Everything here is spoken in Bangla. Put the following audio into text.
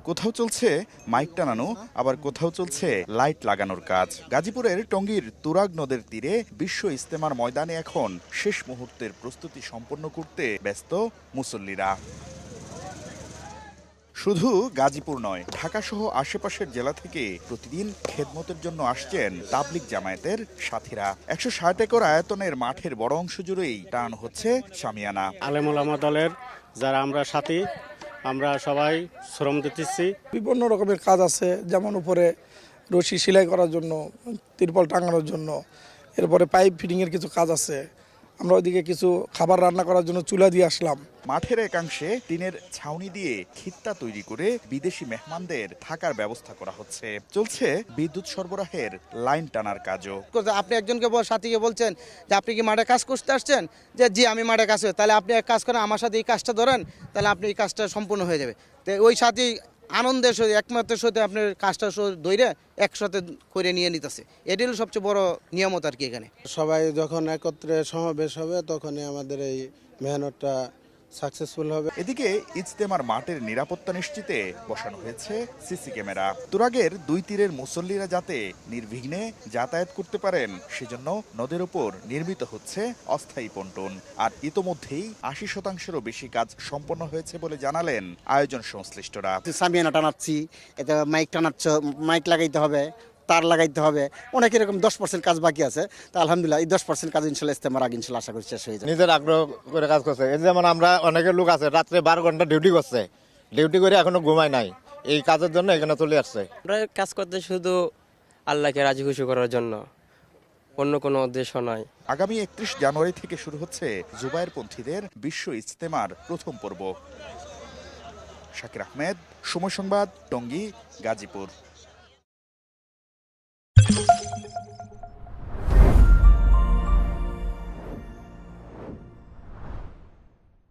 কোথাও চলছে মাইক টানানো, আবার কোথাও চলছে লাইট লাগানোর কাজ। গাজীপুরের টঙ্গীর তুরাগ নদের তীরে বিশ্ব ইজতেমার ময়দানে এখন শেষ মুহূর্তের প্রস্তুতি সম্পন্ন করতে ব্যস্ত মুসল্লিরা। শুধু গাজীপুর নয়, ঢাকা সহ আশেপাশের জেলা থেকে প্রতিদিন খেদমতের জন্য আসছেন তাবলিগ জামায়াতের সাথীরা। ১৬০ একর আয়তনের মাঠের বড় অংশ জুড়েই টানানো হচ্ছে শামিয়ানা। আলেম ওলামা দলের যারা আমরা সাথী, আমরা সবাই শ্রম দিতেছি। বিভিন্ন রকমের কাজ আছে, যেমন উপরে রশি সেলাই করার জন্য, তিরপল টাঙানোর জন্য, এরপরে পাইপ ফিটিংয়ের কিছু কাজ আছে। আমরা ওইদিকে কিছু খাবার রান্না করার জন্য চুলা দিয়ে আসলাম। মাঠের একাংশে টিনের ছাউনি দিয়ে খিত্তা তৈরি করে বিদেশি মেহমানদের থাকার ব্যবস্থা করা হচ্ছে। চলছে বিদ্যুৎ সরবরাহের লাইন টানার কাজও। আপনি একজনকে সাথীকে বলছেন যে আপনি কি মাঠে কাজ করতে আসছেন, যে জি আমি মাঠে কাজ করি, তাহলে আপনি এক কাজ করেন, আমার সাথে এই কাজটা ধরেন, তাহলে আপনি এই কাজটা সম্পূর্ণ হয়ে যাবে। তো ওই সাথী আনন্দের সাথে একমাত্রের সাথে আপনার কাজটা ধরে একসাথে করে নিয়ে নিতেছে। এটাই হলো সবচেয়ে বড় নিয়ামত আর কি। এখানে সবাই যখন একত্রে সমাবেশ হবে তখনই আমাদের এই মেহনতটা সাকসেসফুল হবে। এদিকে ইজতেমার মাঠের নিরাপত্তা নিশ্চিতে বসানো হয়েছে সিসি ক্যামেরা। তুরাগের দুই তীরের মুসল্লিরা যাতে নির্বিঘ্নে যাতায়াত করতে পারেন সেজন্য নদের উপর নির্মিত হচ্ছে অস্থায়ী পন্টন। আর ইতোমধ্যেই ৮০%-এরও বেশি কাজ সম্পন্ন হয়েছে বলে জানালেন আয়োজন সংশ্লিষ্টরা। সামিয়ানা টানাচ্ছি, এতে মাইক লাগাইতে হবে, তার লাগাইতে হবে, অনেক এরকম 10% কাজ বাকি আছে। তা আলহামদুলিল্লাহ এই 10% কাজ ইনশাল্লাহ ইজতেমার আগে ইনশাল্লাহ আশা করি শেষ হয়ে যাবে। নিজের আগ্রহ করে কাজ করছে। এই যেমন আমরা অনেকের লোক আছে রাত্রে 12 ঘন্টা ডিউটি করছে, ডিউটি করে এখনো ঘুমায় নাই, এই কাজের জন্য এখানে চলে আসছে। আমরা কাজ করতে শুধু আল্লাহকে রাজি খুশি করার জন্য, অন্য কোনো উদ্দেশ্য নয়। আগামী ৩১ জানুয়ারি থেকে শুরু হচ্ছে জুবায়েরপন্থীদের বিশ্ব ইজতেমার প্রথম পর্ব। শাকির আহমেদ, সময় সংবাদ, টঙ্গী, গাজীপুর।